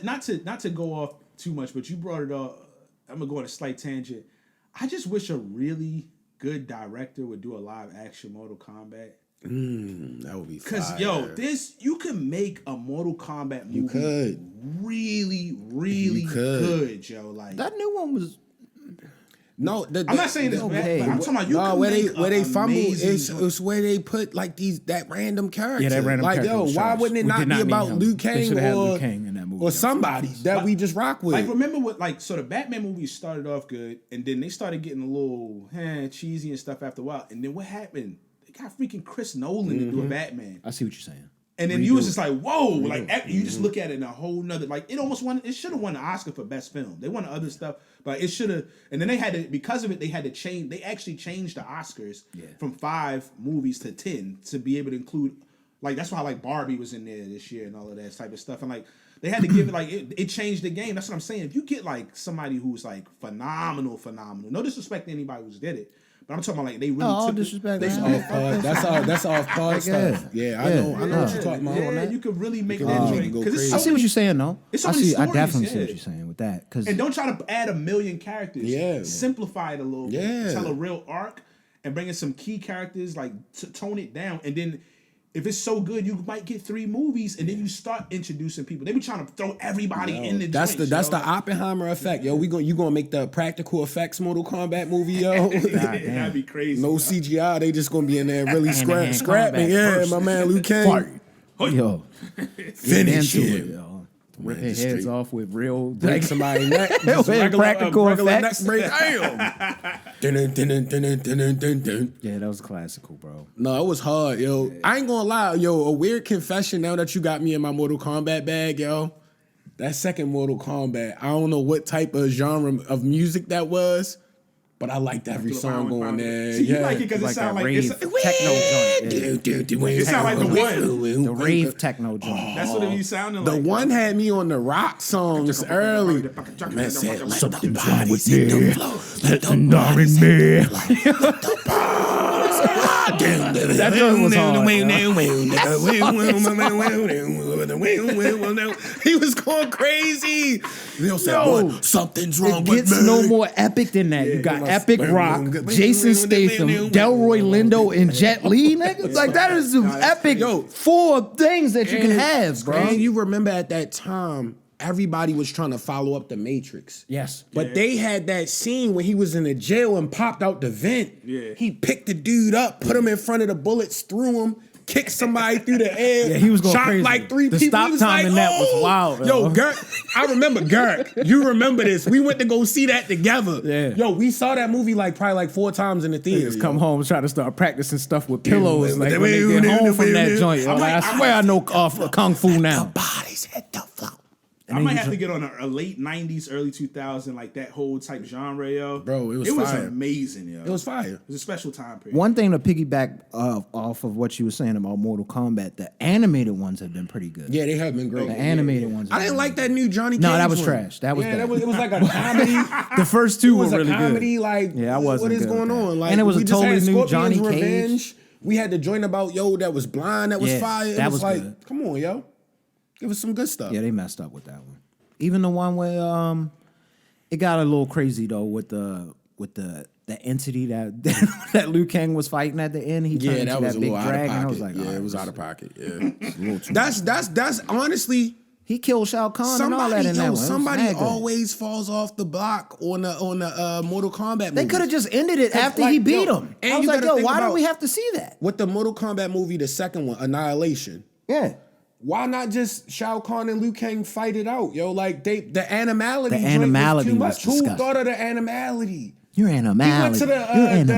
not to go off too much, but you brought it up. I'm gonna go on a slight tangent. I just wish a really good director would do a live action Mortal Kombat. That would be fire. Because you can make a Mortal Kombat movie. You could really, really good, yo. Like that new one was. No, I'm not saying it's bad, but I'm talking about you can make where they fumble amazing it's where they put like that random character. Yeah, that random like, character. Yo, why wouldn't it not be about Liu Kang or somebody that we just rock with? Like, remember what, like, so the Batman movies started off good, and then they started getting a little cheesy and stuff after a while. And then what happened? They got freaking Chris Nolan to do a Batman. I see what you're saying. And then you was just like, whoa, like you just look at it in a whole nother, like it should have won the Oscar for best film. They won other stuff, but it should have, and then they had to, because of it, they had to change, they actually changed the Oscars from 5 movies to 10 to be able to include, like, that's why like Barbie was in there this year and all of that type of stuff. And like, they had to give it, like, it changed the game. That's what I'm saying. If you get like somebody who's like phenomenal, no disrespect to anybody who's did it, but I'm talking about like they really took disrespect. That's off pod stuff. Yeah, I know what you're talking about. Yeah, you could really make that drink. I see what you're saying, though. I definitely see what you're you're saying with that. And don't try to add a million characters. Yeah, simplify it a little bit. Tell a real arc and bring in some key characters. Like tone it down, and then. If it's so good, you might get 3 movies, and then you start introducing people. They be trying to throw everybody in the That's the Oppenheimer effect, yo. You gonna make the practical effects Mortal Kombat movie, yo? That'd be crazy. No CGI. They just gonna be in there really scrapping. Yeah, my man Liu Kang. Yo, finish it. Yo. Rip their heads off with real break somebody's neck. Just practical effects. Neck break. Damn. Yeah, that was classical, bro. No, it was hard, yo. I ain't gonna lie, yo. A weird confession now that you got me in my Mortal Kombat bag, yo. That second Mortal Kombat, I don't know what type of genre of music that was. But I liked every song going there. See, you like it because it sounds like it's techno joint. It sounds like the one. The rave techno joint. That's what it be sounding like. The one had me on the rock songs early. Man said, something's wrong with me. Legendary me. That joint was hard. He was going crazy. They'll say, something's wrong with me. It gets no more epic than that. You got Epic Rock, Jason Statham, Delroy Lindo, and Jet Li, nigga. Like, that is some epic 4 things that you can have, bro. And you remember at that time, everybody was trying to follow up The Matrix. Yes. But they had that scene when he was in the jail and popped out the vent. Yeah. He picked the dude up, put him in front of the bullets, threw him, kicked somebody through the air. Yeah, he was going shot crazy. Like 3 the people. The stop time in that was wild. Yo, Gert, I remember Gert. You remember this. We went to go see that together. Yeah. Yo, we saw that movie probably 4 times in the theater. Niggas come home and try to start practicing stuff with pillows like when they get home from that joint. I swear I know Kung Fu now. The bodies hit the floor. I might have to get on a late 90s, early 2000s, like that whole type genre, yo. Bro, it was fire. Amazing, yo. It was fire. It was a special time period. One thing to piggyback off of what you were saying about Mortal Kombat, the animated ones have been pretty good. Yeah, they have been great. The animated ones. I didn't like that new Johnny Cage. No, that was one. trash. That was bad. It was like a comedy. The first 2 were really comedy, good. like, I wasn't what is good going with that. on? Like, and it was we a just totally had new Scorpion's Johnny Revenge. Cage. We had the joint about that was blind, that was fire. It that was like, good. come on, yo. Give us some good stuff. Yeah, they messed up with that one. Even the one where it got a little crazy though with the entity that Liu Kang was fighting at the end. He turned into that big dragon. I was like, it was out of pocket. Yeah, that's honestly. He killed Shao Kahn and all that in that one. Somebody always falls off the block on the Mortal Kombat movie. They could have just ended it after he beat him. And I was like, why do we have to see that? With the Mortal Kombat movie, the second one, Annihilation. Yeah. Why not just Shao Kahn and Liu Kang fight it out, yo? Like the animality. The animality was too much. disgusting. Who thought of the animality? Your animality. He went to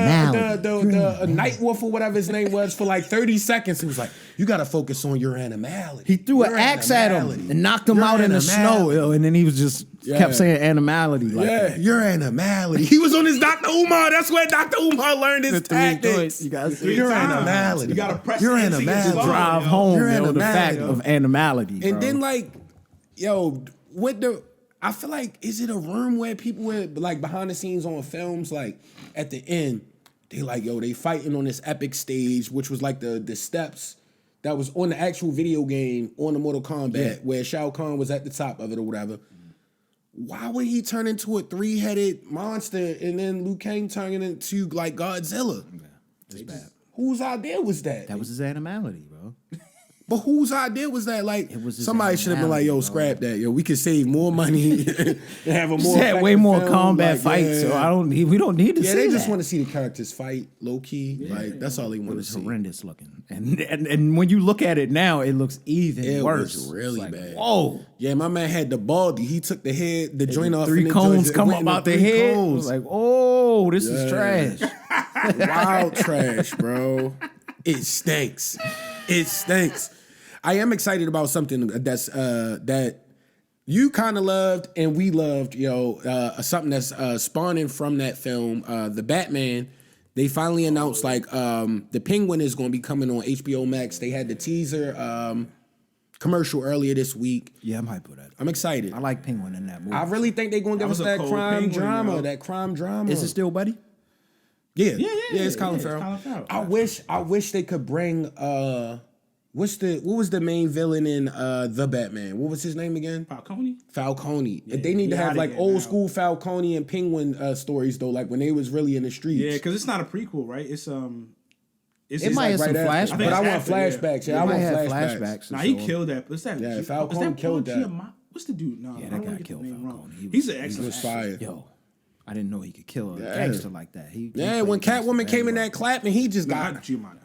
the Night Wolf or whatever his name was for like 30 seconds. He was like, you got to focus on your animality. He threw an axe at him and knocked him out in the snow, yo, and then he was just kept saying animality. Like that. Your animality. He was on his Dr. Umar. That's where Dr. Umar learned his tactics. You got your animality. You got to press your animality. Drive home, yo, the fact of animality. And then like, yo, with the... I feel like, is it a room where people were like behind the scenes on films, like at the end, they like, yo, they fighting on this epic stage, which was like the steps that was on the actual video game on the Mortal Kombat where Shao Kahn was at the top of it or whatever. Why would he turn into a 3-headed monster and then Liu Kang turning into like Godzilla? Yeah, it's bad. Whose idea was that? That was his animality, bro. But whose idea was that? Like, It was his somebody should have been like, "Yo, bro. scrap that. Yo, we could save more money and have a more Had way effective more film." combat Like, fights, so we don't need to see Yeah, they just that. want to see the characters fight, low key. Like that's all they It want to was see. horrendous looking, and when you look at it now, it looks even It worse. was really It's like, bad. Whoa! Yeah, my man had the baldy. He took the head, the joint off, 3 and cones it come went up into out the 3 head. cones. I was like, oh, this is trash. Wild trash, bro. It stinks. It stinks. I am excited about something that's that you kind of loved and we loved, something that's spawning from that film, The Batman. They finally announced the Penguin is going to be coming on HBO Max. They had the teaser commercial earlier this week. Yeah, I'm hyped with that. I'm excited. I like Penguin in that movie. I really think they're going to give us was a that cold crime Penguin, drama. yo. That crime drama. Is it still Buddy? Yeah, Yeah, it's Colin it's Farrell. Colin Farrell. I wish they could bring what was the main villain in The Batman? What was his name again? Falcone. They need he to have outta like here old now. school Falcone and Penguin stories though, like when they was really in the streets. Yeah, because it's not a prequel, right? It's It might have some after. flashbacks. But I want After, yeah. flashbacks. Yeah, It I might want have flashbacks. Nah, he killed that. What's that? Yeah, Is Falcone that killed Paul that. Giamatti? What's the dude? No, Yeah, I that don't guy wanna get killed the name Falcone. wrong. He He's an He excellent was actor. fire. Yo, I didn't know he could kill a Yeah. gangster like that. Yeah, when Catwoman came in that clap and he just Nah, got Giamatti.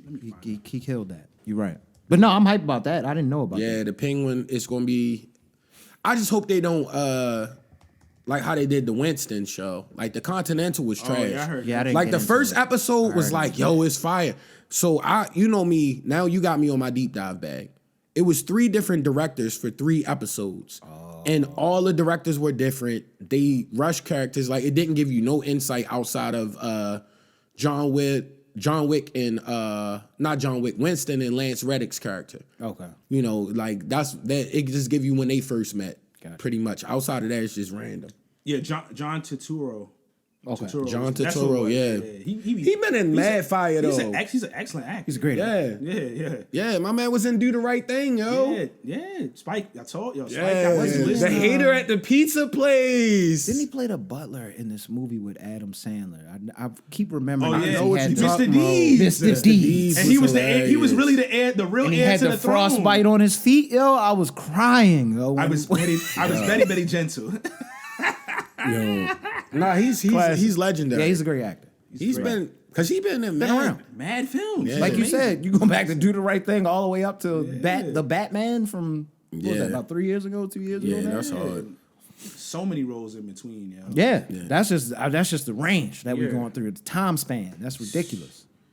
Let me find he killed that. You're right. But no, I'm hyped about that. I didn't know about that. Yeah, the Penguin is gonna be. I just hope they don't like how they did the Winston show. Like the Continental was trash. yeah, I heard Yeah, I didn't like get the into first it. episode I was heard like, it was yo, it's fire. So you know me, now you got me on my deep dive bag. It was 3 different directors for 3 episodes. And all the directors were different. They rushed characters. Like it didn't give you no insight outside of John Wick and not John Wick, Winston and Lance Reddick's character. Okay. You know, like that's that it just give you when they first met. Gotcha. Pretty much. Outside of that, it's just random. Yeah, John Turturro. Okay. John That's what it Turturro, was. yeah. He He been in mad fire though. He's an excellent actor. He's a great actor. Yeah. Yeah. Yeah, my man was in Do the Right Thing, yo. Yeah. Spike, I told you. Spike, Yeah, I was the listening. hater at the pizza place. Didn't he play the butler in this movie with Adam Sandler? I keep remembering. Oh, because yeah. he Know what had you the- talking about. Mr. Deeds. And he was he was hilarious. really the real And he heir had to the the throne. frostbite on his feet, yo. I was crying, yo. I was very gentle. Yo. Nah, he's legendary. Yeah, he's a great actor. He's been in mad, around. Mad films. Yeah. Like you Amazing. said, you go back to Do the Right Thing all the way up to the Batman from what was Yeah. that, about 3 years ago, 2 years ago? Yeah, now? that's hard. So many roles in between, yo. Yeah, that's just the range that we're Yeah. going through. The time span, that's ridiculous.